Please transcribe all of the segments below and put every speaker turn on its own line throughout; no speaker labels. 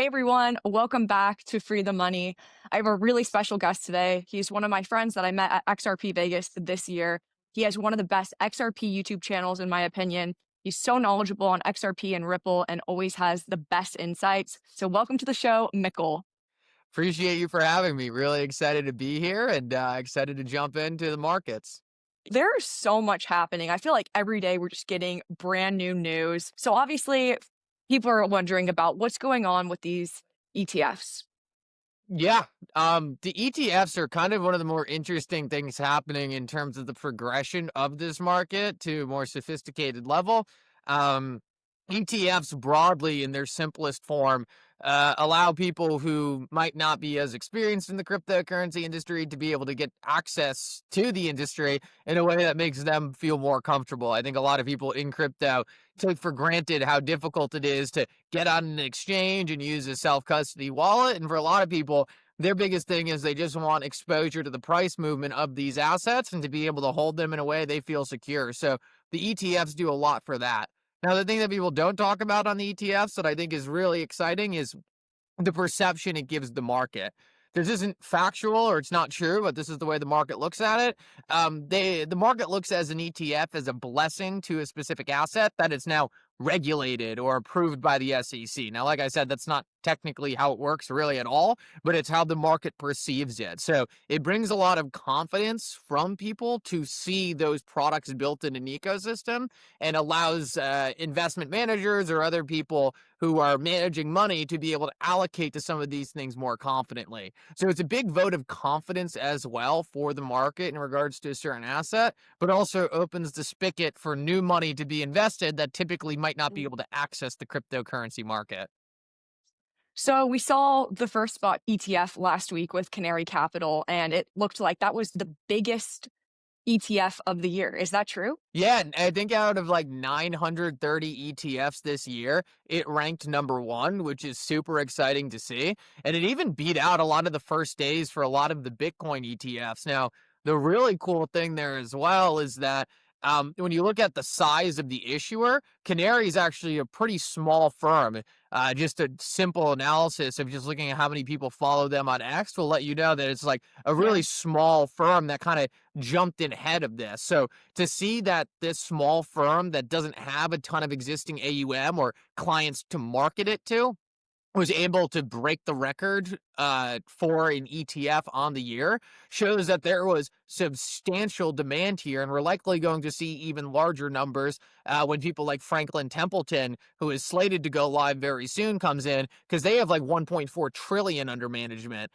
Hey everyone, welcome back to Free the Money. I have a really special guest today. He's one of my friends that I met at XRP Vegas this year. He has one of the best XRP YouTube channels, in my opinion. He's so knowledgeable on XRP and Ripple and always has the best insights. So, welcome to the show, Mickle.
Appreciate you for having me. Really excited to be here and excited to jump into the markets.
There's so much happening. I feel like every day we're just getting brand new news. So, obviously, people are wondering about what's going on with these ETFs.
Yeah, the ETFs are kind of one of the more interesting things happening in terms of the progression of this market to a more sophisticated level. Um, ETFs broadly in their simplest form allow people who might not be as experienced in the cryptocurrency industry to be able to get access to the industry in a way that makes them feel more comfortable. I think a lot of people in crypto take for granted how difficult it is to get on an exchange and use a self-custody wallet. And for a lot of people, their biggest thing is they just want exposure to the price movement of these assets and to be able to hold them in a way they feel secure. So the ETFs do a lot for that. Now, the thing that people don't talk about on the ETFs that I think is really exciting is the perception it gives the market. This isn't factual or it's not true, but this is the way the market looks at it. The market looks as an ETF as a blessing to a specific asset that is now regulated or approved by the SEC. Now, like I said, that's not technically how it works really at all, but it's how the market perceives it. So it brings a lot of confidence from people to see those products built in an ecosystem and allows investment managers or other people who are managing money to be able to allocate to some of these things more confidently. So it's a big vote of confidence as well for the market in regards to a certain asset, but also opens the spigot for new money to be invested that typically might not be able to access the cryptocurrency market.
So we saw the first spot ETF last week with Canary Capital, and it looked like that was the biggest ETF of the year. Is that true?
Yeah, and I think out of like 930 ETFs this year, it ranked number one, which is super exciting to see. And it even beat out a lot of the first days for a lot of the Bitcoin ETFs. Now, the really cool thing there as well is that when you look at the size of the issuer, Canary is actually a pretty small firm. Just a simple analysis of just looking at how many people follow them on X will let you know that it's like a
Yeah.
really small firm that kind of jumped in ahead of this. So to see that this small firm that doesn't have a ton of existing AUM or clients to market it to was able to break the record for an ETF on the year shows that there was substantial demand here, and we're likely going to see even larger numbers when people like Franklin Templeton, who is slated to go live very soon, comes in because they have like 1.4 trillion under management.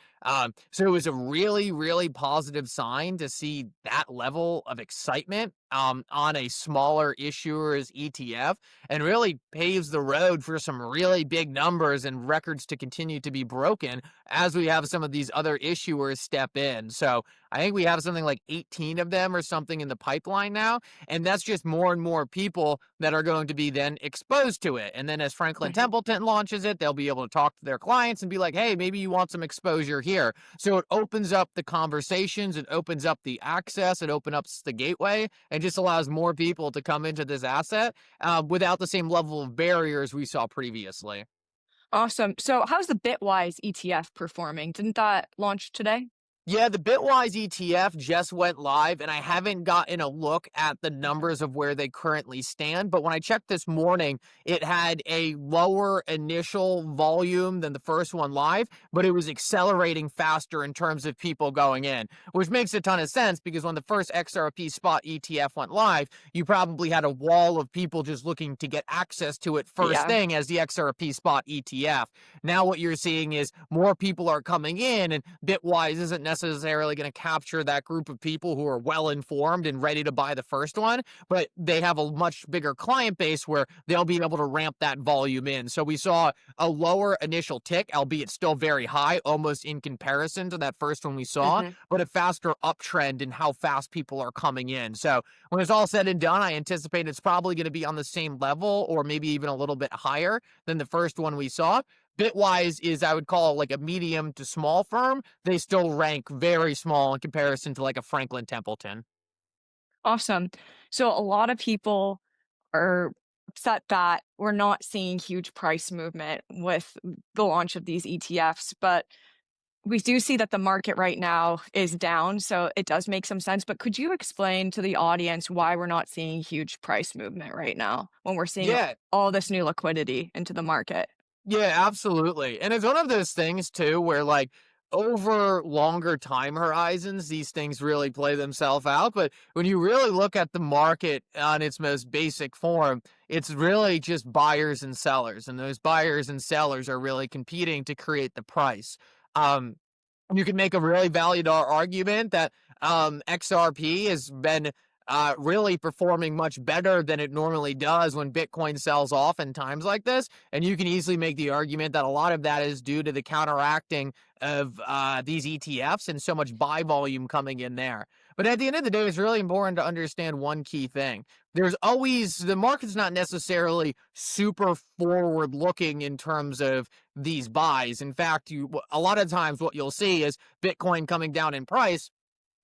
So it was a really, really positive sign to see that level of excitement on a smaller issuer's ETF, and really paves the road for some really big numbers and records to continue to be broken as we have some of these other issuers step in. So I think we have something like 18 of them or something in the pipeline now. And that's just more and more people that are going to be then exposed to it. And then as Franklin
Mhm.
Templeton launches it, they'll be able to talk to their clients and be like, hey, maybe you want some exposure here. So it opens up the conversations, it opens up the access, it opens up the gateway, and just allows more people to come into this asset without the same level of barriers we saw previously.
Awesome. So how's the Bitwise ETF performing? Didn't that launch today?
Yeah, the Bitwise ETF just went live, and I haven't gotten a look at the numbers of where they currently stand. But when I checked this morning, it had a lower initial volume than the first one live, but it was accelerating faster in terms of people going in, which makes a ton of sense because when the first XRP spot ETF went live, you probably had a wall of people just looking to get access to it first
Yeah.
thing as the XRP spot ETF. Now what you're seeing is more people are coming in, and Bitwise isn't necessarily going to capture that group of people who are well informed and ready to buy the first one, but they have a much bigger client base where they'll be able to ramp that volume in. So we saw a lower initial tick, albeit still very high, almost in comparison to that first one we saw,
Mhm.
but a faster uptrend in how fast people are coming in. So when it's all said and done, I anticipate it's probably going to be on the same level or maybe even a little bit higher than the first one we saw. Bitwise is, I would call, like a medium to small firm. They still rank very small in comparison to like a Franklin Templeton.
Awesome. So a lot of people are upset that we're not seeing huge price movement with the launch of these ETFs, but we do see that the market right now is down, so it does make some sense. But could you explain to the audience why we're not seeing huge price movement right now when we're seeing
Yeah,
all this new liquidity into the market?
yeah, absolutely. And it's one of those things too where like over longer time horizons, these things really play themselves out. But when you really look at the market on its most basic form, it's really just buyers and sellers. And those buyers and sellers are really competing to create the price. Um, you can make a really valid argument that XRP has been really performing much better than it normally does when Bitcoin sells off in times like this. And you can easily make the argument that a lot of that is due to the counteracting of these ETFs and so much buy volume coming in there. But at the end of the day, it's really important to understand one key thing. There's always, the market's not necessarily super forward looking in terms of these buys. In fact, a lot of times what you'll see is Bitcoin coming down in price.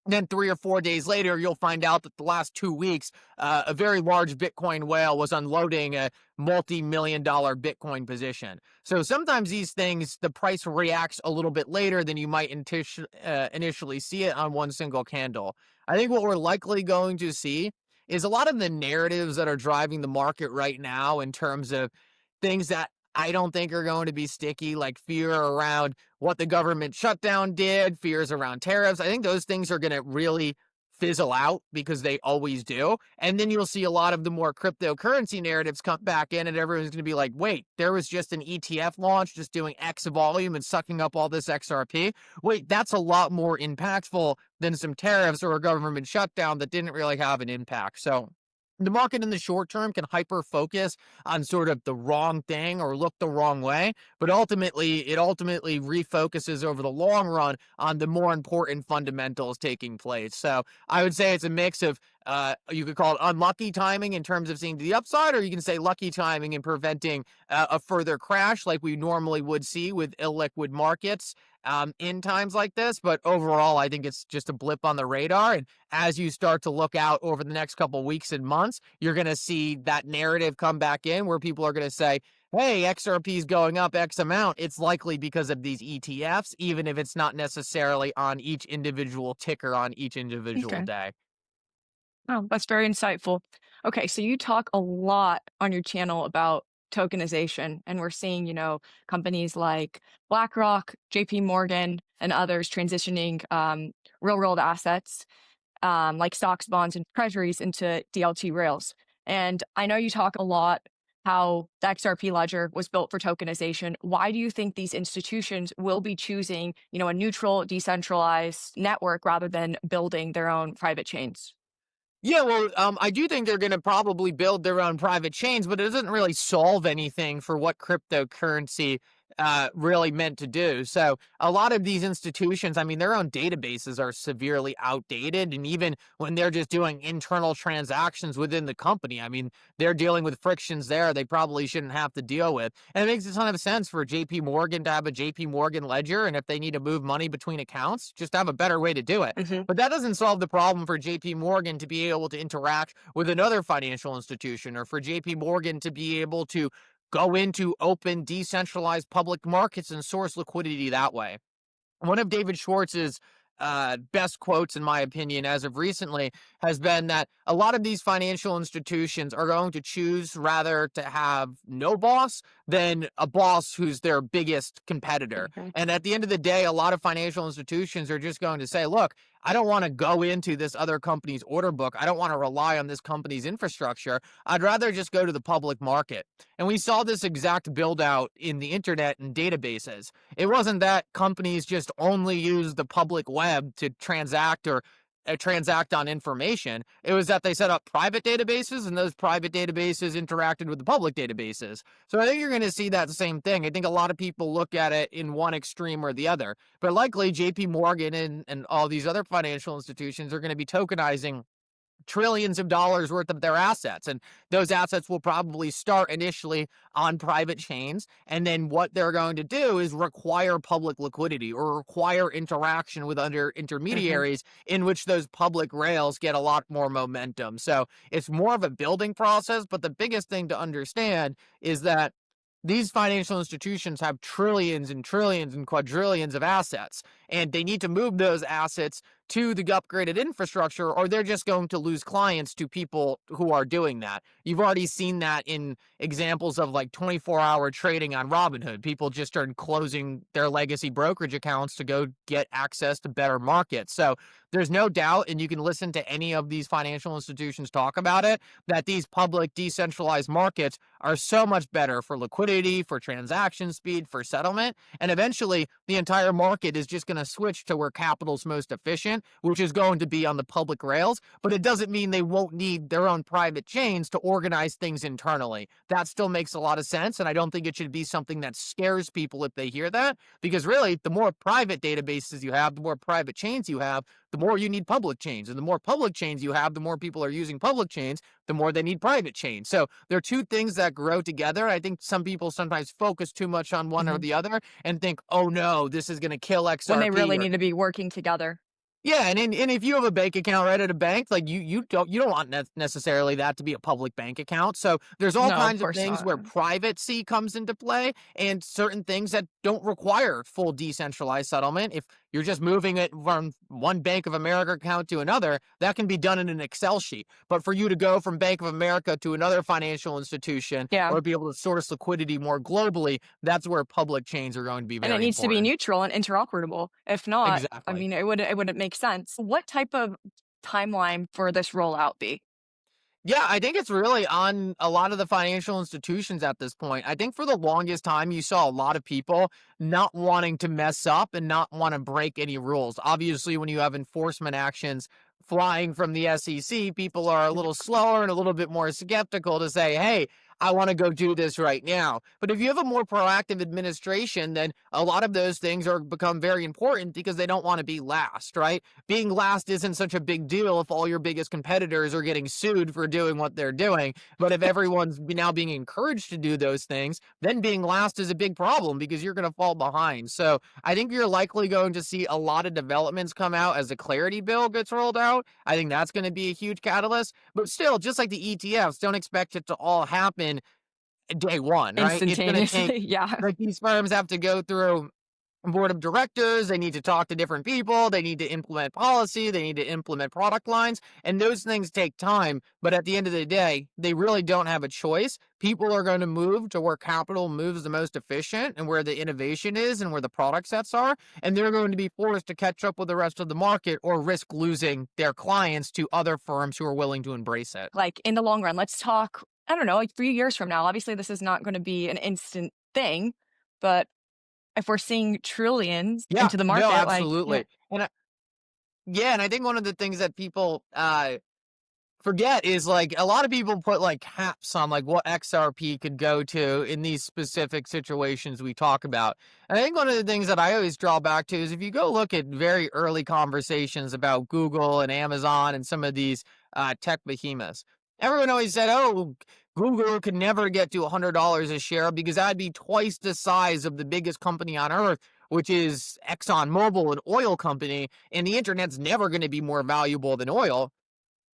Then 3 or 4 days later, you'll find out that the last 2 weeks, a very large Bitcoin whale was unloading a multi-million-dollar Bitcoin position. So sometimes these things, the price reacts a little bit later than you might initially see it on one single candle. I think what we're likely going to see is a lot of the narratives that are driving the market right now in terms of things that I don't think are going to be sticky, like fear around what the government shutdown did, fears around tariffs. I think those things are going to really fizzle out because they always do. And then you'll see a lot of the more cryptocurrency narratives come back in, and everyone's going to be like, wait, there was just an ETF launch just doing X volume and sucking up all this XRP. Wait, that's a lot more impactful than some tariffs or a government shutdown that didn't really have an impact. So the market in the short term can hyper focus on sort of the wrong thing or look the wrong way, but ultimately refocuses over the long run on the more important fundamentals taking place. So I would say it's a mix of you could call it unlucky timing in terms of seeing the upside, or you can say lucky timing in preventing a further crash like we normally would see with illiquid markets in times like this. But overall, I think it's just a blip on the radar. And as you start to look out over the next couple of weeks and months, you're going to see that narrative come back in where people are going to say, hey, XRP is going up X amount. It's likely because of these ETFs, even if it's not necessarily on each individual ticker on each individual
Okay.
day.
Oh, that's very insightful. Okay, so you talk a lot on your channel about tokenization, and we're seeing, companies like BlackRock, JP Morgan, and others transitioning real world assets like stocks, bonds, and treasuries into DLT rails. And I know you talk a lot how the XRP ledger was built for tokenization. Why do you think these institutions will be choosing, a neutral, decentralized network rather than building their own private chains?
Yeah, well, I do think they're going to probably build their own private chains, but it doesn't really solve anything for what cryptocurrency really meant to do. So a lot of these institutions, I mean, their own databases are severely outdated, and even when they're just doing internal transactions within the company, I mean, they're dealing with frictions there they probably shouldn't have to deal with. And it makes a ton of sense for JP Morgan to have a JP Morgan ledger, and if they need to move money between accounts, just have a better way to do it.
Hmm.
But that doesn't solve the problem for JP Morgan to be able to interact with another financial institution, or for JP Morgan to be able to go into open, decentralized public markets and source liquidity that way. One of David Schwartz's best quotes, in my opinion, as of recently, has been that a lot of these financial institutions are going to choose rather to have no boss than a boss who's their biggest competitor.
Okay.
And at the end of the day, a lot of financial institutions are just going to say, look, I don't want to go into this other company's order book. I don't want to rely on this company's infrastructure. I'd rather just go to the public market. And we saw this exact build out in the internet and databases. It wasn't that companies just only use the public web to transact or transact on information. It was that they set up private databases, and those private databases interacted with the public databases. So I think you're going to see that same thing. I think a lot of people look at it in one extreme or the other, but likely JP Morgan and all these other financial institutions are going to be tokenizing trillions of dollars worth of their assets. And those assets will probably start initially on private chains. And then what they're going to do is require public liquidity or require interaction with other
Hmm.
intermediaries in which those public rails get a lot more momentum. So it's more of a building process. But the biggest thing to understand is that these financial institutions have trillions and trillions and quadrillions of assets, and they need to move those assets to the upgraded infrastructure, or they're just going to lose clients to people who are doing that. You've already seen that in examples of like 24-hour trading on Robinhood. People just started closing their legacy brokerage accounts to go get access to better markets. So there's no doubt, and you can listen to any of these financial institutions talk about it, that these public decentralized markets are so much better for liquidity, for transaction speed, for settlement. And eventually, the entire market is just going to switch to where capital's most efficient, which is going to be on the public rails. But it doesn't mean they won't need their own private chains to organize things internally. That still makes a lot of sense. And I don't think it should be something that scares people if they hear that, because really, the more private databases you have, the more private chains you have, the more you need public chains. And the more public chains you have, the more people are using public chains, the more they need private chains. So there are two things that grow together. I think some people sometimes focus too much on one or
Hmm.
the other and think, oh no, this is going to kill
When they
XRP.
really
Or
need to be working together.
yeah, and if you have a bank account right at a bank, like you don't want necessarily that to be a public bank account. So there's all
No, of
kinds of
course
things
not.
where privacy comes into play, and certain things that don't require full decentralized settlement. If you're just moving it from one Bank of America account to another, that can be done in an Excel sheet. But for you to go from Bank of America to another financial institution
Yeah.
or be able to source liquidity more globally, that's where public chains are going to be
And it
very
needs to be
important.
neutral and interoperable. If not, I
Exactly.
mean, it wouldn't make sense. What type of timeline for this rollout be?
Yeah, I think it's really on a lot of the financial institutions at this point. I think for the longest time, you saw a lot of people not wanting to mess up and not want to break any rules. Obviously, when you have enforcement actions flying from the SEC, people are a little slower and a little bit more skeptical to say, hey, I want to go do this right now. But if you have a more proactive administration, then a lot of those things are become very important because they don't want to be last, right? Being last isn't such a big deal if all your biggest competitors are getting sued for doing what they're doing. But if everyone's now being encouraged to do those things, then being last is a big problem because you're going to fall behind. So I think you're likely going to see a lot of developments come out as the clarity bill gets rolled out. I think that's going to be a huge catalyst. But still, just like the ETFs, don't expect it to all happen day one, right? It's going to take,
Instantaneously, yeah.
like, these firms have to go through board of directors, they need to talk to different people, they need to implement policy, they need to implement product lines, and those things take time. But at the end of the day, they really don't have a choice. People are going to move to where capital moves the most efficient and where the innovation is and where the product sets are, and they're going to be forced to catch up with the rest of the market or risk losing their clients to other firms who are willing to embrace it.
Like in the long run, let's talk, I don't know, like 3 years from now. Obviously, this is not going to be an instant thing, but if we're seeing trillions
Yeah,
into the
no,
market, like,
absolutely. Yeah, and I think one of the things that people forget is, like, a lot of people put like caps on like what XRP could go to in these specific situations we talk about. And I think one of the things that I always draw back to is if you go look at very early conversations about Google and Amazon and some of these tech behemoths, everyone always said, oh, Google could never get to $100 a share because that'd be twice the size of the biggest company on earth, which is ExxonMobil, an oil company, and the internet's never going to be more valuable than oil.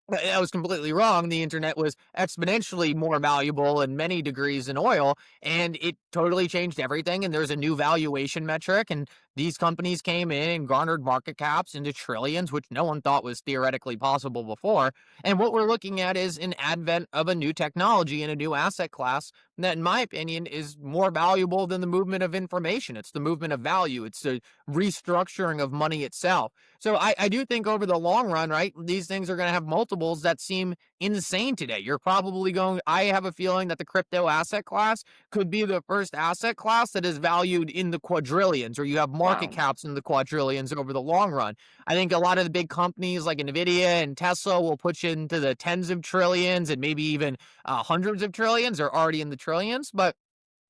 That was completely wrong. The internet was exponentially more valuable in many degrees than oil, and it totally changed everything. And there's a new valuation metric, and these companies came in and garnered market caps into trillions, which no one thought was theoretically possible before. And what we're looking at is an advent of a new technology and a new asset class that, in my opinion, is more valuable than the movement of information. It's the movement of value. It's the restructuring of money itself. So I do think over the long run, right, these things are going to have multiples that seem insane today. You're probably going, I have a feeling that the crypto asset class could be the first asset class that is valued in the quadrillions, or you have market
wow.
caps in the quadrillions over the long run. I think a lot of the big companies like Nvidia and Tesla will push into the tens of trillions and maybe even hundreds of trillions, or already in the trillions. But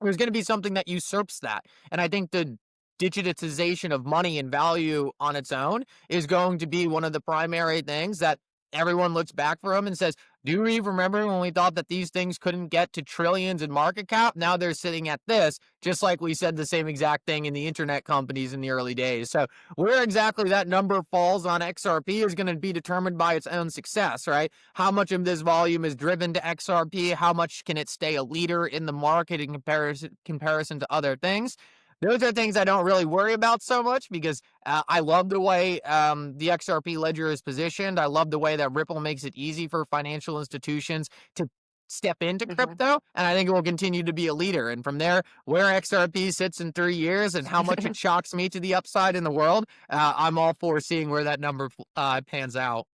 there's going to be something that usurps that. And I think the digitization of money and value on its own is going to be one of the primary things that everyone looks back for him and says, do we remember when we thought that these things couldn't get to trillions in market cap? Now they're sitting at this, just like we said the same exact thing in the internet companies in the early days. So where exactly that number falls on XRP is going to be determined by its own success, right? How much of this volume is driven to XRP? How much can it stay a leader in the market in comparison to other things? Those are things I don't really worry about so much because I love the way the XRP ledger is positioned. I love the way that Ripple makes it easy for financial institutions to step into
Mhm.
crypto, and I think it will continue to be a leader. And from there, where XRP sits in 3 years and how much it shocks me to the upside in the world, I'm all for seeing where that number pans out.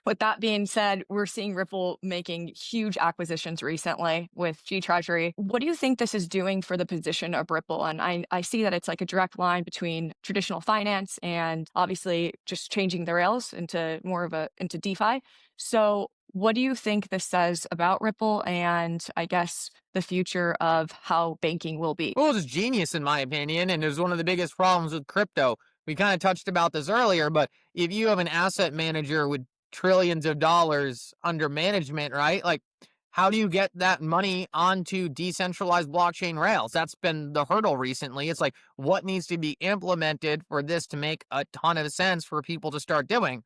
With that being said, we're seeing Ripple making huge acquisitions recently with Treasury. What do you think this is doing for the position of Ripple? And I see that it's like a direct line between traditional finance and obviously just changing the rails into more of a into DeFi. So what do you think this says about Ripple and I guess the future of how banking will be?
Well, it's genius in my opinion, and it was one of the biggest problems with crypto. We kind of touched about this earlier, but if you have an asset manager with trillions of dollars under management, right? Like, how do you get that money onto decentralized blockchain rails? That's been the hurdle recently. It's like, what needs to be implemented for this to make a ton of sense for people to start doing?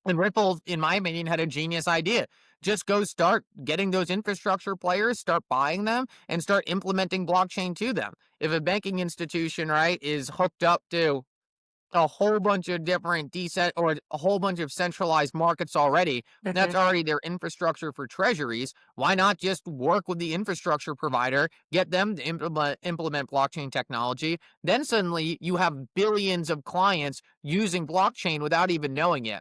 And Ripple, in my opinion, had a genius idea. Just go start getting those infrastructure players, start buying them, and start implementing blockchain to them. If a banking institution, right, is hooked up to a whole bunch of different decent or a whole bunch of centralized markets already, that's
Mhm.
already their infrastructure for treasuries. Why not just work with the infrastructure provider, get them to implement blockchain technology? Then suddenly you have billions of clients using blockchain without even knowing it.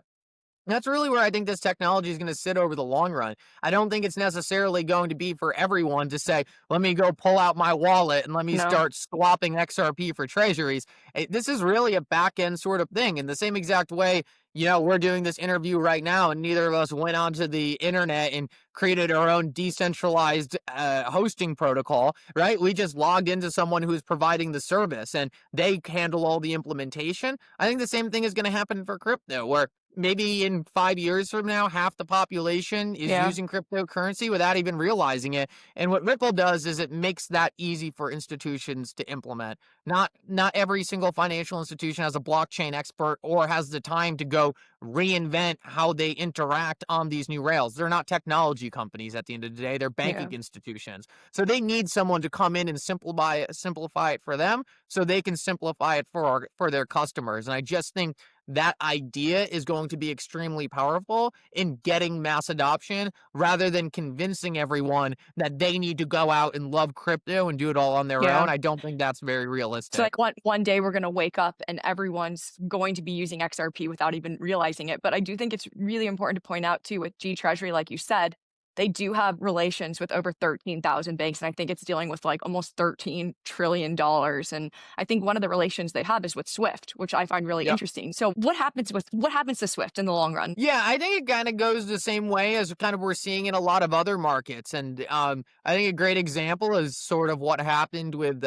That's really where I think this technology is going to sit over the long run. I don't think it's necessarily going to be for everyone to say, let me go pull out my wallet and let me
No.
start swapping XRP for treasuries. This is really a back end sort of thing. In the same exact way, we're doing this interview right now, and neither of us went onto the internet and created our own decentralized hosting protocol, right? We just logged into someone who's providing the service and they handle all the implementation. I think the same thing is going to happen for crypto, where maybe in 5 years from now, half the population is
Yeah.
using cryptocurrency without even realizing it. And what Ripple does is it makes that easy for institutions to implement. Not every single financial institution has a blockchain expert or has the time to go reinvent how they interact on these new rails. They're not technology companies at the end of the day. They're
Yeah.
banking institutions. So they need someone to come in and simplify it for them so they can simplify it for their customers. And I just think that idea is going to be extremely powerful in getting mass adoption rather than convincing everyone that they need to go out and love crypto and do it all on their own.
Yeah.
I don't think that's very
So
realistic.
like one day we're gonna wake up and everyone's going to be using XRP without even realizing it. But I do think it's really important to point out too with G Treasury, like you said, they do have relations with over 13,000 banks. And I think it's dealing with like almost $13 trillion. And I think one of the relations they have is with Swift, which I find really
Yep.
interesting. So what happens to Swift in the long run?
Yeah, I think it kind of goes the same way as kind of we're seeing in a lot of other markets. And I think a great example is sort of what happened with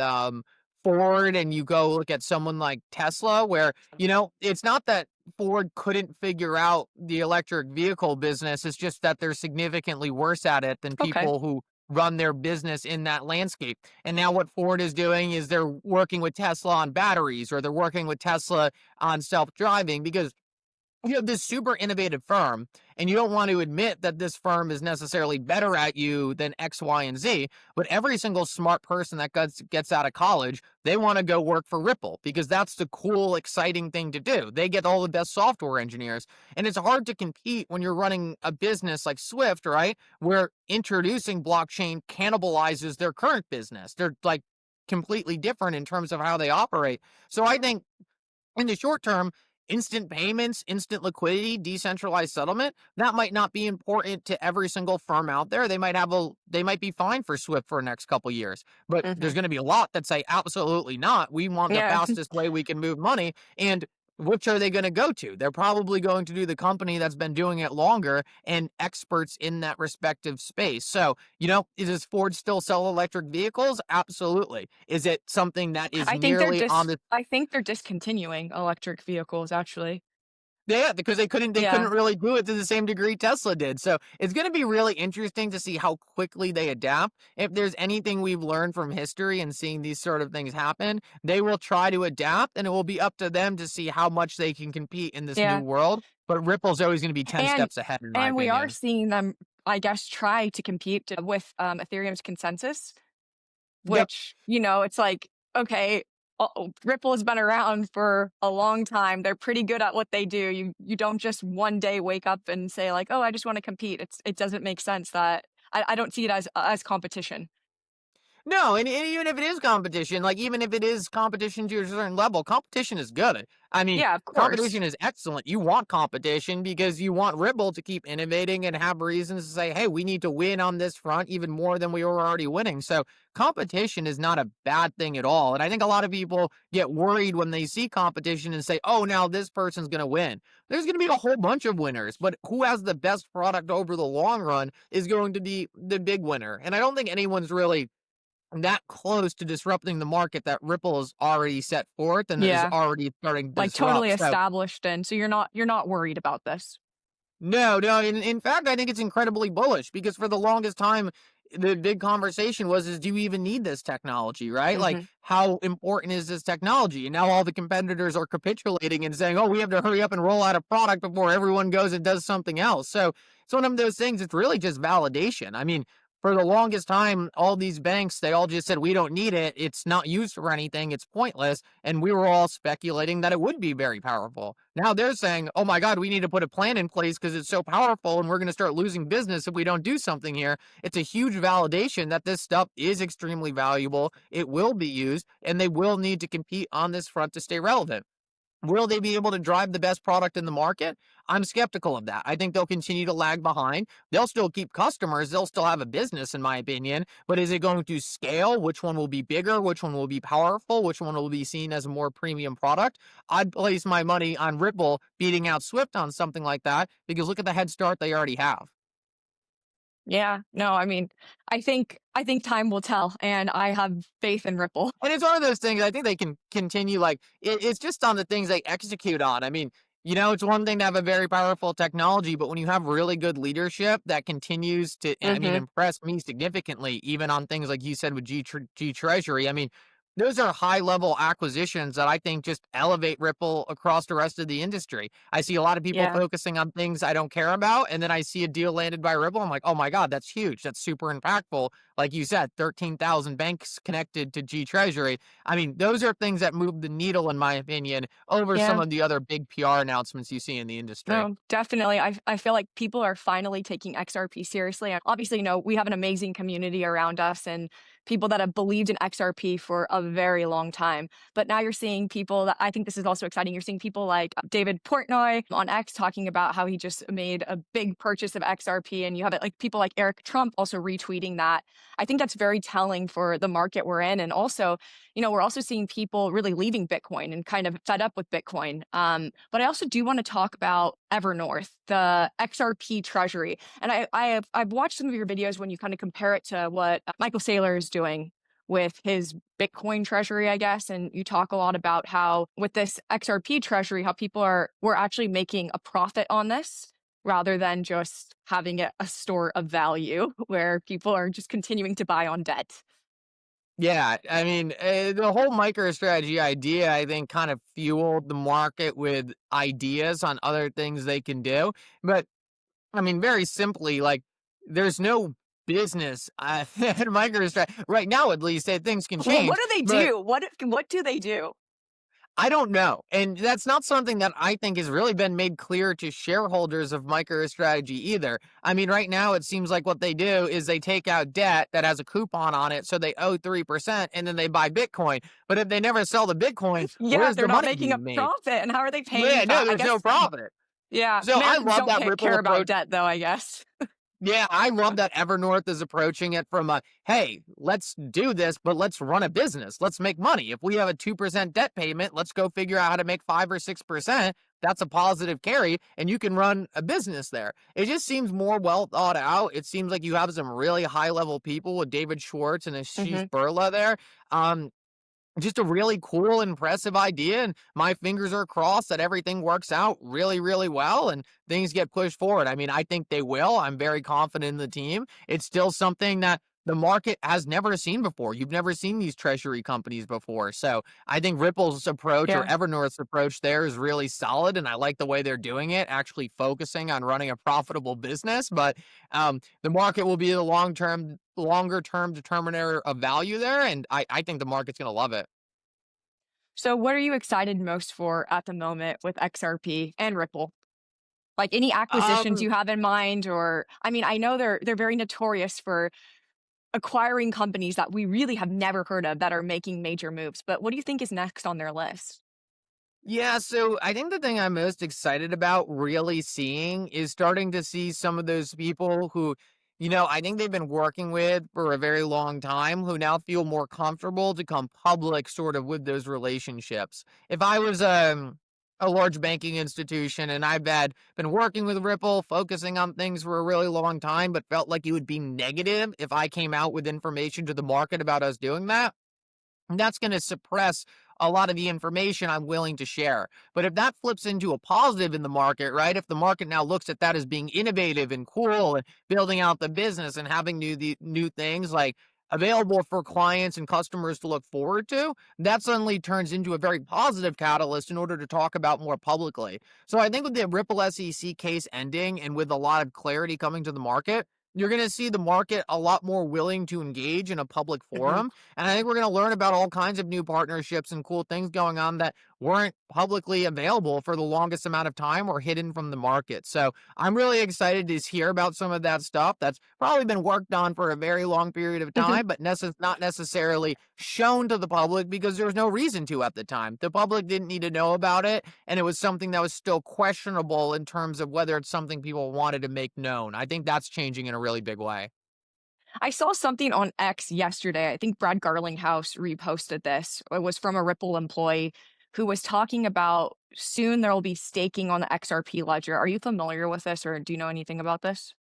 Ford. And you go look at someone like Tesla, where, it's not that Ford couldn't figure out the electric vehicle business. It's just that they're significantly worse at it than
Okay.
people who run their business in that landscape. And now what Ford is doing is they're working with Tesla on batteries, or they're working with Tesla on self-driving, because you have this super innovative firm and you don't want to admit that this firm is necessarily better at you than X, Y, and Z. But every single smart person that gets out of college, they want to go work for Ripple because that's the cool, exciting thing to do. They get all the best software engineers. And it's hard to compete when you're running a business like Swift, right? Where introducing blockchain cannibalizes their current business. They're like completely different in terms of how they operate. So I think in the short term, instant payments, instant liquidity, decentralized settlement, that might not be important to every single firm out there. They might be fine for Swift for the next couple years. But there's
Hmm.
going to be a lot that say absolutely not. We want the
Yeah.
fastest way we can move money. And which are they going to go to? They're probably going to do the company that's been doing it longer and experts in that respective space. So, does Ford still sell electric vehicles? Absolutely. Is it something that is
I think they're
merely on
dis
the
I think they're discontinuing electric vehicles actually.
Yeah, because they
Yeah.
couldn't really do it to the same degree Tesla did. So it's going to be really interesting to see how quickly they adapt. If there's anything we've learned from history and seeing these sort of things happen, they will try to adapt, and it will be up to them to see how much they can compete in this new
Yeah.
world. But Ripple's always going to be 10
And
steps ahead, in my
and we are
opinion.
seeing them, I guess, try to compete with Ethereum's consensus,
Yep.
which, it's like, okay, Ripple has been around for a long time. They're pretty good at what they do. You don't just one day wake up and say like, oh, I just want to compete. It doesn't make sense that I don't see it as competition.
No, and even if it is competition, like, even if it is competition to a certain level, competition is good. I mean,
Yeah, of course.
competition is excellent. You want competition because you want Ripple to keep innovating and have reasons to say, hey, we need to win on this front even more than we were already winning. So competition is not a bad thing at all. And I think a lot of people get worried when they see competition and say, oh, now this person's going to win. There's going to be a whole bunch of winners, but who has the best product over the long run is going to be the big winner. And I don't think anyone's really that close to disrupting the market that Ripple has already set forth and is
Yeah,
already starting to
like totally
disrupt. So
established, and so you're not worried about this.
no, no. In fact, I think it's incredibly bullish because for the longest time, the big conversation was, is do you even need this technology, right? Like,
Hmm.
how important is this technology? And now all the competitors are capitulating and saying, oh, we have to hurry up and roll out a product before everyone goes and does something else. So it's one of those things, it's really just validation. I mean, for the longest time, all these banks, they all just said, we don't need it. It's not used for anything. It's pointless. And we were all speculating that it would be very powerful. Now they're saying, oh my God, we need to put a plan in place because it's so powerful and we're going to start losing business if we don't do something here. It's a huge validation that this stuff is extremely valuable. It will be used and they will need to compete on this front to stay relevant. Will they be able to drive the best product in the market? I'm skeptical of that. I think they'll continue to lag behind. They'll still keep customers. They'll still have a business, in my opinion. But is it going to scale? Which one will be bigger? Which one will be powerful? Which one will be seen as a more premium product? I'd place my money on Ripple beating out Swift on something like that because look at the head start they already have.
Yeah, no, I mean, I think time will tell, and I have faith in Ripple.
And it's one of those things I think they can continue, like, it's just on the things they execute on. I mean, it's one thing to have a very powerful technology, but when you have really good leadership that continues to, I mean,
Hmm.
impress me significantly, even on things like you said with G Treasury. I mean, those are high level acquisitions that I think just elevate Ripple across the rest of the industry. I see a lot of people
Yeah,
focusing on things I don't care about, and then I see a deal landed by Ripple. I'm like, oh my God, that's huge. That's super impactful. Like you said, 13,000 banks connected to G Treasury. I mean, those are things that move the needle, in my opinion, over some
yeah.
of the other big PR announcements you see in the industry.
No, definitely. I feel like people are finally taking XRP seriously. And obviously, we have an amazing community around us and people that have believed in XRP for a very long time. But now you're seeing people that I think this is also exciting. You're seeing people like David Portnoy on X talking about how he just made a big purchase of XRP. And you have it like people like Eric Trump also retweeting that. I think that's very telling for the market we're in. And also, we're also seeing people really leaving Bitcoin and kind of fed up with Bitcoin. But I also do want to talk about Evernorth, the XRP Treasury. And I've watched some of your videos when you kind of compare it to what Michael Saylor is doing with his Bitcoin treasury, I guess. And you talk a lot about how with this XRP treasury, how we're actually making a profit on this rather than just having it a store of value where people are just continuing to buy on debt.
Yeah, I mean, the whole MicroStrategy idea, I think, kind of fueled the market with ideas on other things they can do. But I mean, very simply, like, there's no business at MicroStrategy right now. At least things can
Well, what
change,
do they
but
do? What do they do?
I don't know. And that's not something that I think has really been made clear to shareholders of MicroStrategy either. I mean, right now it seems like what they do is they take out debt that has a coupon on it, so they owe 3%, and then they buy Bitcoin. But if they never sell the Bitcoin,
Yeah,
where's
they're
the
not
money
making a
being made?
profit, and how are they paying
Yeah, no,
back? I
there's no
guess,
profit.
yeah,
So I
Americans
love
don't
that Ripple
care about
approach.
debt, though, I guess.
Yeah, I love that Evernorth is approaching it from a, hey, let's do this, but let's run a business. Let's make money. If we have a 2% debt payment, let's go figure out how to make 5 or 6%. That's a positive carry, and you can run a business there. It just seems more well thought out. It seems like you have some really high level people with David Schwartz and Ashish
Mhm.
Burla there. Um, just a really cool, impressive idea. And my fingers are crossed that everything works out really, really well and things get pushed forward. I mean, I think they will. I'm very confident in the team. It's still something that the market has never seen before. You've never seen these treasury companies before. So I think Ripple's approach or
Yeah.
Evernorth's approach there is really solid. And I like the way they're doing it, actually focusing on running a profitable business. But the market will be the longer term determiner of value there. And I think the market's going to love it.
So what are you excited most for at the moment with XRP and Ripple? Like any acquisitions
Um,
you have in mind, or I mean, I know they're very notorious for acquiring companies that we really have never heard of that are making major moves. But what do you think is next on their list?
yeah, so I think the thing I'm most excited about really seeing is starting to see some of those people who, I think they've been working with for a very long time who now feel more comfortable to come public sort of with those relationships. If I was a large banking institution and been working with Ripple, focusing on things for a really long time, but felt like it would be negative if I came out with information to the market about us doing that, that's going to suppress a lot of the information I'm willing to share. But if that flips into a positive in the market, right? If the market now looks at that as being innovative and cool and building out the business and having new things like available for clients and customers to look forward to, that suddenly turns into a very positive catalyst in order to talk about more publicly. So I think with the Ripple SEC case ending and with a lot of clarity coming to the market, you're going to see the market a lot more willing to engage in a public
Mhm.
forum, and I think we're going to learn about all kinds of new partnerships and cool things going on that weren't publicly available for the longest amount of time or hidden from the market. So I'm really excited to hear about some of that stuff that's probably been worked on for a very long period of
Mhm.
time, but not necessarily shown to the public because there was no reason to at the time. The public didn't need to know about it, and it was something that was still questionable in terms of whether it's something people wanted to make known. I think that's changing in a really big way.
I saw something on X yesterday. I think Brad Garlinghouse reposted this. It was from a Ripple employee who was talking about soon there will be staking on the XRP ledger. Are you familiar with this or do you know anything about this?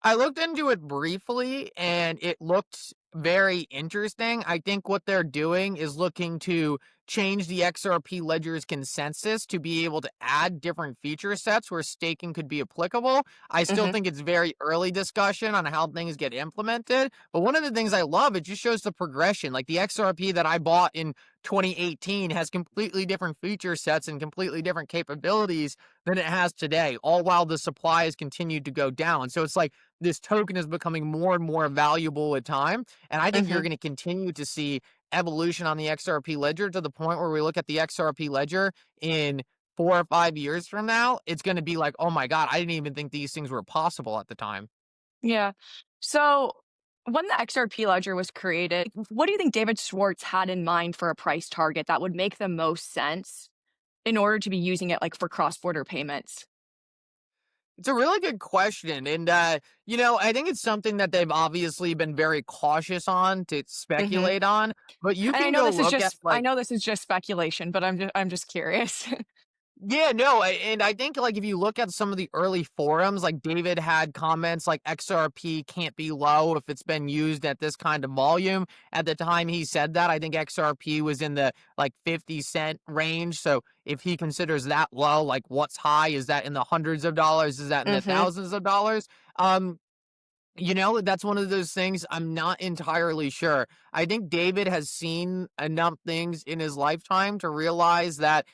I looked into it briefly and it looked very interesting. I think what they're doing is looking to change the XRP ledger's consensus to be able to add different feature sets where staking could be applicable. I still
Mhm.
think it's very early discussion on how things get implemented. But one of the things I love, it just shows the progression. Like the XRP that I bought in 2018 has completely different feature sets and completely different capabilities than it has today, all while the supply has continued to go down. So it's like this token is becoming more and more valuable with time. And I think you're
Mhm.
going to continue to see evolution on the XRP ledger to the point where we look at the XRP ledger in 4 or 5 years from now. It's going to be like, oh my God, I didn't even think these things were possible at the time.
Yeah. So when the XRP ledger was created, what do you think David Schwartz had in mind for a price target that would make the most sense in order to be using it like for cross-border payments?
It's a really good question. And, I think it's something that they've obviously been very cautious on to
Mhm.
speculate on, but you
And
can go look at
I
like,
know this is just speculation, but I'm just curious.
yeah, no, and I think like if you look at some of the early forums, like David had comments like XRP can't be low if it's been used at this kind of volume. At the time he said that, I think XRP was in the like 50 cent range. So if he considers that low, like what's high? Is that in the hundreds of dollars? Is that in the
Mhm.
thousands of dollars? Um, that's one of those things I'm not entirely sure. I think David has seen enough things in his lifetime to realize that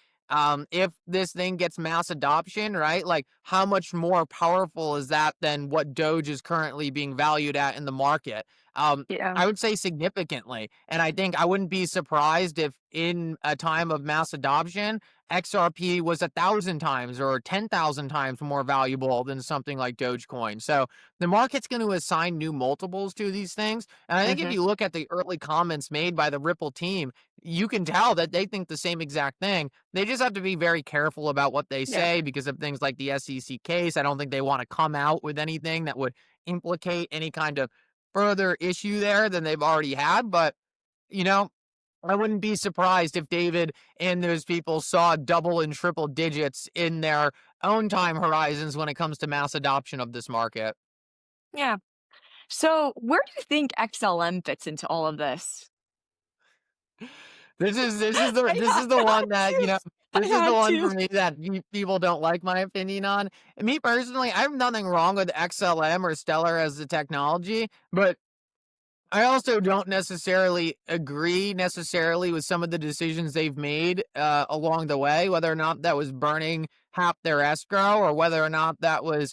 if this thing gets mass adoption, right, like how much more powerful is that than what Doge is currently being valued at in the market? Um,
Yeah.
I would say significantly. And I think I wouldn't be surprised if in a time of mass adoption, XRP was 1,000 times or 10,000 times more valuable than something like Dogecoin. So the market's going to assign new multiples to these things. And I think if
Mhm.
you look at the early comments made by the Ripple team, you can tell that they think the same exact thing. They just have to be very careful about what they
Yeah.
say because of things like the SEC case. I don't think they want to come out with anything that would implicate any kind of further issue there than they've already had. But, you know, I wouldn't be surprised if David and those people saw double and triple digits in their own time horizons when it comes to mass adoption of this market.
Yeah. So, where do you think XLM fits into all of this?
This is the
I had
one that,
to. I
this is the
had
one
to.
for me that people don't like my opinion on. Me personally, I have nothing wrong with XLM or Stellar as the technology, but I also don't necessarily agree necessarily with some of the decisions they've made along the way, whether or not that was burning half their escrow or whether or not that was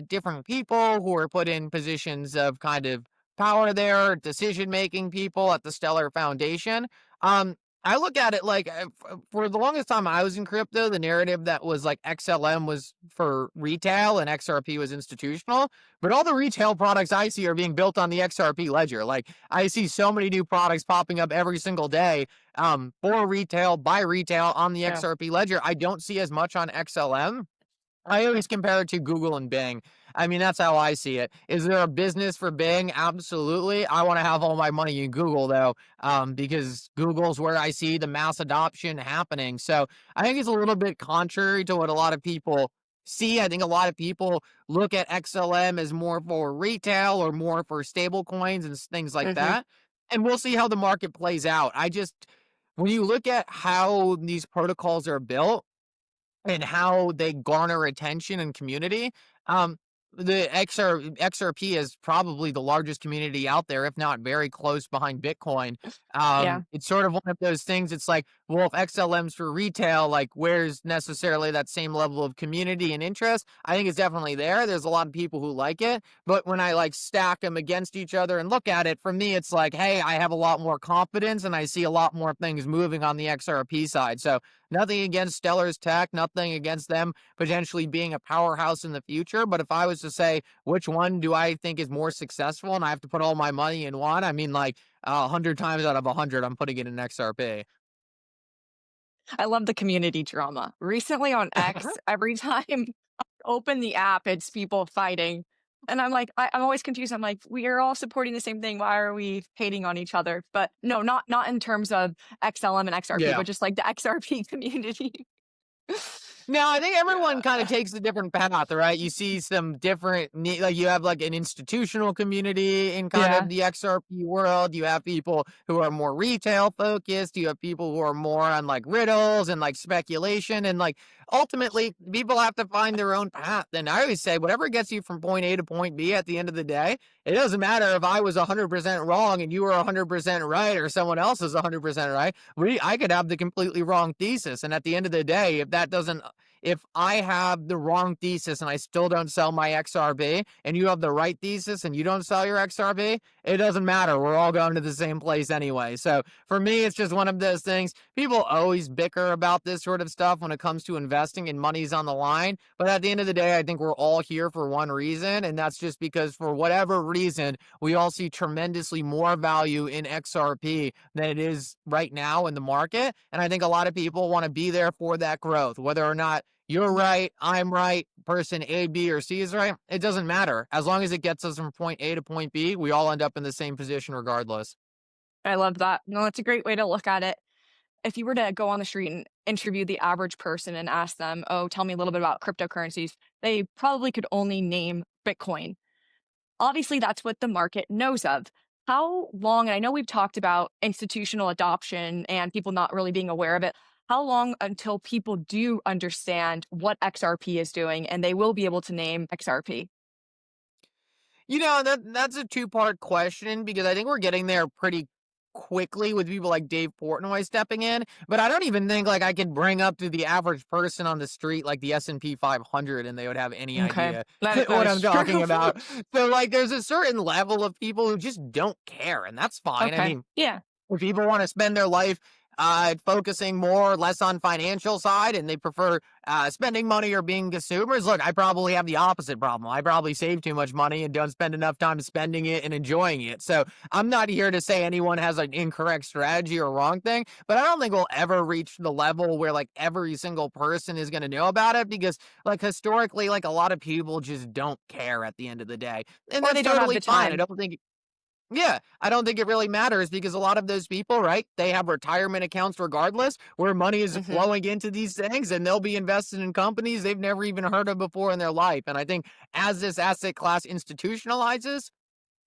different people who were put in positions of kind of power there, decision making people at the Stellar Foundation. Um, I look at it like for the longest time I was in crypto, the narrative that was like XLM was for retail and XRP was institutional. But all the retail products I see are being built on the XRP ledger. Like I see so many new products popping up every single day for retail, by retail on the
Yeah.
XRP ledger. I don't see as much on XLM. I always compare it to Google and Bing. I mean, that's how I see it. Is there a business for Bing? Absolutely. I want to have all my money in Google, though, because Google's where I see the mass adoption happening. So I think it's a little bit contrary to what a lot of people see. I think a lot of people look at XLM as more for retail or more for stable coins and things like
Hmm.
that. And we'll see how the market plays out. When you look at how these protocols are built, and how they garner attention and community. The XRP is probably the largest community out there, if not very close behind Bitcoin.
Yeah.
It's sort of one of those things. It's like, well, if XLM's for retail, like where's necessarily that same level of community and interest? I think it's definitely there. There's a lot of people who like it, but when I like stack them against each other and look at it, for me, it's like, hey, I have a lot more confidence and I see a lot more things moving on the XRP side. So nothing against Stellar's tech, nothing against them potentially being a powerhouse in the future. But if I was to say which one do I think is more successful and I have to put all my money in one, I mean, like 100 times out of 100, I'm putting it in XRP.
I love the community drama. Recently on X, every time I open the app, it's people fighting. And I'm like, I'm always confused. I'm like, we are all supporting the same thing. Why are we hating on each other? But no, not in terms of XLM and XRP,
Yeah.
but just like the XRP community.
No, I think everyone kind of
Yeah.
takes a different path, right? You see some different, like you have like an institutional community in kind of
Yeah.
the XRP world. You have people who are more retail focused. You have people who are more on like riddles and like speculation. And like ultimately, people have to find their own path. And I always say, whatever gets you from point A to point B at the end of the day, it doesn't matter if I was 100% wrong and you were 100% right or someone else is 100% right. I could have the completely wrong thesis. And at the end of the day, if I have the wrong thesis and I still don't sell my XRP and you have the right thesis and you don't sell your XRP, it doesn't matter. We're all going to the same place anyway. So for me, it's just one of those things. People always bicker about this sort of stuff when it comes to investing and money's on the line. But at the end of the day, I think we're all here for one reason. And that's just because for whatever reason, we all see tremendously more value in XRP than it is right now in the market. And I think a lot of people want to be there for that growth, whether or not you're right, I'm right, person A, B, or C is right. It doesn't matter. As long as it gets us from point A to point B, we all end up in the same position regardless.
I love that. No, it's a great way to look at it. If you were to go on the street and interview the average person and ask them, oh, tell me a little bit about cryptocurrencies, they probably could only name Bitcoin. Obviously, that's what the market knows of. How long, and I know we've talked about institutional adoption and people not really being aware of it. How long until people do understand what XRP is doing and they will be able to name XRP?
That's a two-part question because I think we're getting there pretty quickly with people like Dave Portnoy stepping in, but I don't even think like I could bring up to the average person on the street like the S&P 500 and they would have any
Okay,
idea
that
what
is
I'm talking
true.
about. So like there's a certain level of people who just don't care and that's fine. I
Okay,
mean,
yeah.
if people want to spend their life focusing more or less on financial side and they prefer spending money or being consumers, look, I probably have the opposite problem. I probably save too much money and don't spend enough time spending it and enjoying it. So I'm not here to say anyone has an incorrect strategy or wrong thing, but I don't think we'll ever reach the level where like every single person is going to know about it because like historically, like a lot of people just don't care at the end of the day. And
Or
that's
they don't have
totally
the
fine.
time.
I don't think it really matters because a lot of those people, right, they have retirement accounts regardless where money is
Hmm.
flowing into these things and they'll be invested in companies they've never even heard of before in their life. And I think as this asset class institutionalizes,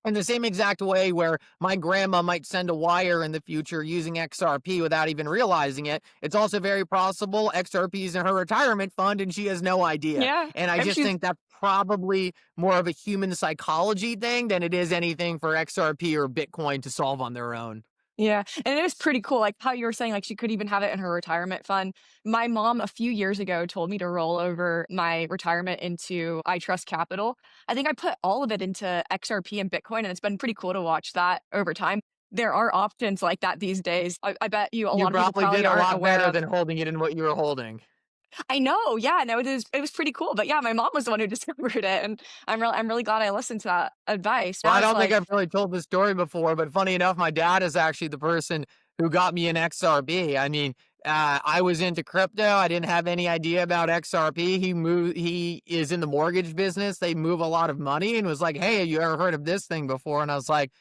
In the same exact way where my grandma might send a wire in the future using XRP without even realizing it, it's also very possible XRP is in her retirement fund and she has no idea.
Yeah.
And I
Maybe
just
she's
think that's probably more of a human psychology thing than it is anything for XRP or Bitcoin to solve on their own.
Yeah, and it is pretty cool, like, how you were saying, like, she could even have it in her retirement fund. My mom, a few years ago, told me to roll over my retirement into I Trust Capital. I think I put all of it into XRP and Bitcoin, and it's been pretty cool to watch that over time. There are options like that these days. I bet you a
You
lot of people
probably
probably
did a
aren't
lot
aware
better
of.
than holding it in what you were holding.
I know, yeah, no, it was pretty cool, but yeah, my mom was the one who discovered it, and I'm really glad I listened to that advice.
Well,
Now
I
it's
don't think
like,
I've really told this story before, but funny enough, my dad is actually the person who got me an XRP. I mean, I was into crypto. I didn't have any idea about XRP. He is in the mortgage business. They move a lot of money and was like, "Hey, have you ever heard of this thing before?" And I was like,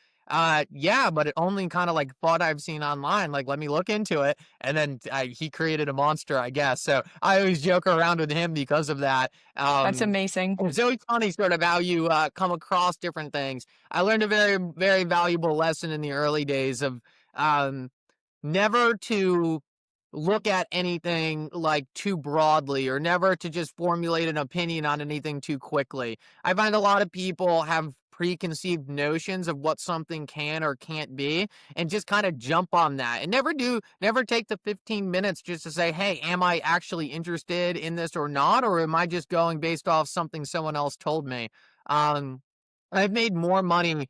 yeah, but it only kind of like thought I've seen online. Like, let me look into it. And then he created a monster, I guess. So I always joke around with him because of that.
that's amazing.
It's always funny sort of how you come across different things. I learned a very, very valuable lesson in the early days of um, never to look at anything like too broadly or never to just formulate an opinion on anything too quickly. I find a lot of people have preconceived notions of what something can or can't be and just kind of jump on that and never take the 15 minutes just to say, hey, am I actually interested in this or not, or am I just going based off something someone else told me? um I've made more money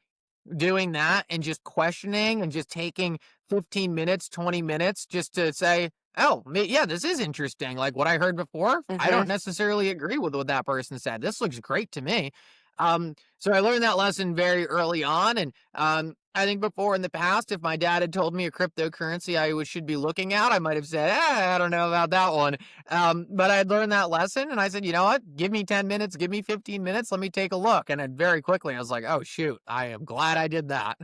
doing that and just questioning and just taking 15 minutes, 20 minutes just to say, oh, yeah, this is interesting. Like what I heard before, I
Mhm.
don't necessarily agree with what that person said. This looks great to me. So I learned that lesson very early on. And I think before in the past, if my dad had told me a cryptocurrency should be looking at, I might have said, I don't know about that one. But I'd learned that lesson and I said, you know what? Give me 10 minutes, give me 15 minutes, let me take a look. And then very quickly I was like, oh shoot, I am glad I did that.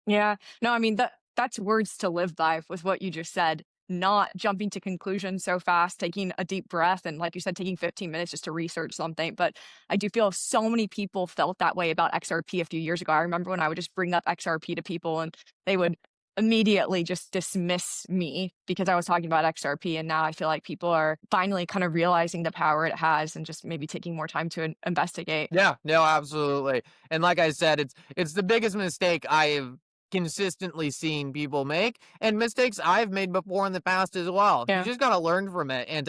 Yeah. No, I mean, that's words to live by with what you just said. Not jumping to conclusions so fast, taking a deep breath, and like you said, taking 15 minutes just to research something. But I do feel so many people felt that way about XRP a few years ago. I remember when I would just bring up XRP to people and they would immediately just dismiss me because I was talking about XRP. And now I feel like people are finally kind of realizing the power it has and just maybe taking more time to investigate.
Yeah, no, absolutely. And like I said, it's the biggest mistake I've consistently seen people make and mistakes I've made before in the past as well. You
Yeah.
just got to learn from it. And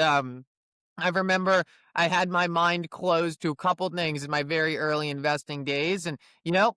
I remember I had my mind closed to a couple things in my very early investing days. And,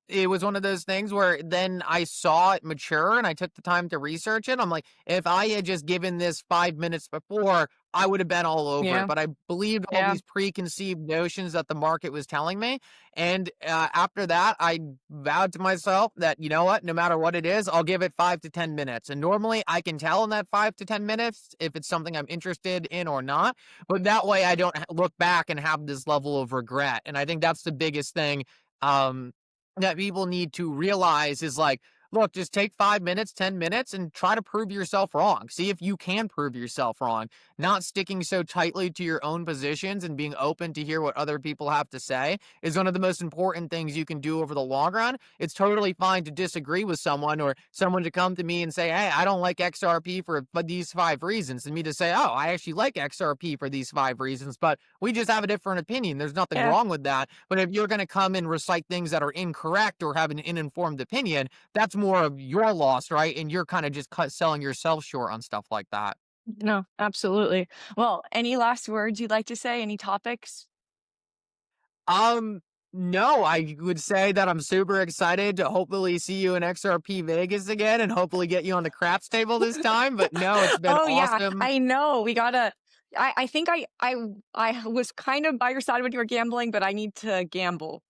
it was one of those things where then I saw it mature and I took the time to research it. I'm like, if I had just given this 5 minutes before, I would have been all over it.
Yeah.
But I believed all
Yeah.
these preconceived notions that the market was telling me. And after that, I vowed to myself that, you know what, no matter what it is, I'll give it 5 to 10 minutes. And normally I can tell in that 5 to 10 minutes if it's something I'm interested in or not. But that way I don't look back and have this level of regret. And I think that's the biggest thing um, that people need to realize is like, look, just take 5 minutes, 10 minutes and try to prove yourself wrong. See if you can prove yourself wrong. Not sticking so tightly to your own positions and being open to hear what other people have to say is one of the most important things you can do over the long run. It's totally fine to disagree with someone or someone to come to me and say, hey, I don't like XRP for these 5 reasons. And me to say, oh, I actually like XRP for these 5 reasons, but we just have a different opinion. There's nothing
Yeah.
wrong with that. But if you're going to come and recite things that are incorrect or have an uninformed opinion, that's more of your loss, right? And you're kind of just selling yourself short on stuff like that.
No, absolutely. Well, any last words you'd like to say? Any topics?
Um, no, I would say that I'm super excited to hopefully see you in XRP Vegas again and hopefully get you on the craps table this time. But no, it's been
Oh yeah,
awesome.
I know. We gotta. I think I was kind of by your side when you were gambling, but I need to gamble.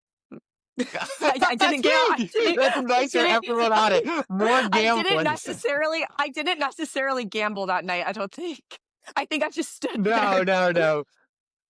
I didn't gamble.
Dude, that's nice for everyone on it. More gambling.
I didn't necessarily gamble that night. I don't think. I think I just stood
No,
there.
no, no.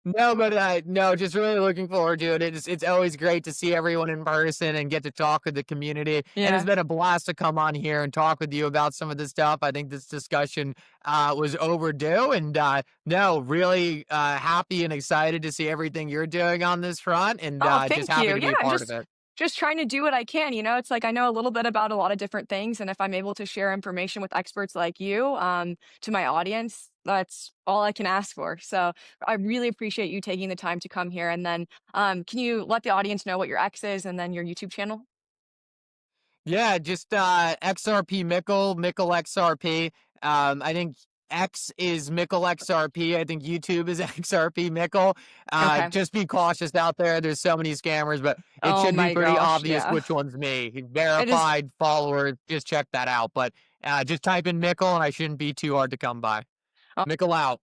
No, but no, just really looking forward to it. It's always great to see everyone in person and get to talk with the community. And it's
Yeah.
been a blast to come on here and talk with you about some of this stuff. I think this discussion was overdue, and no, really happy and excited to see everything you're doing on this front, and
Oh,
just
thank
happy
you.
to
Yeah,
be a
and
part of
just
it.
just trying to do what I can, you know? It's like I know a little bit about a lot of different things, and if I'm able to share information with experts like you, to my audience, that's all I can ask for. So I really appreciate you taking the time to come here. And then, can you let the audience know what your X is and then your YouTube channel?
Yeah, just XRP Mickle XRP. I think X is Mickle XRP. I think YouTube is XRP Mickle.
Okay.
Just be cautious out there. There's so many scammers, but it
Oh
should be
my
pretty
gosh,
obvious
yeah.
which one's me.
It is.
Verified followers. Just check that out. But just type in Mickle, and I shouldn't be too hard to come by. Mickle out.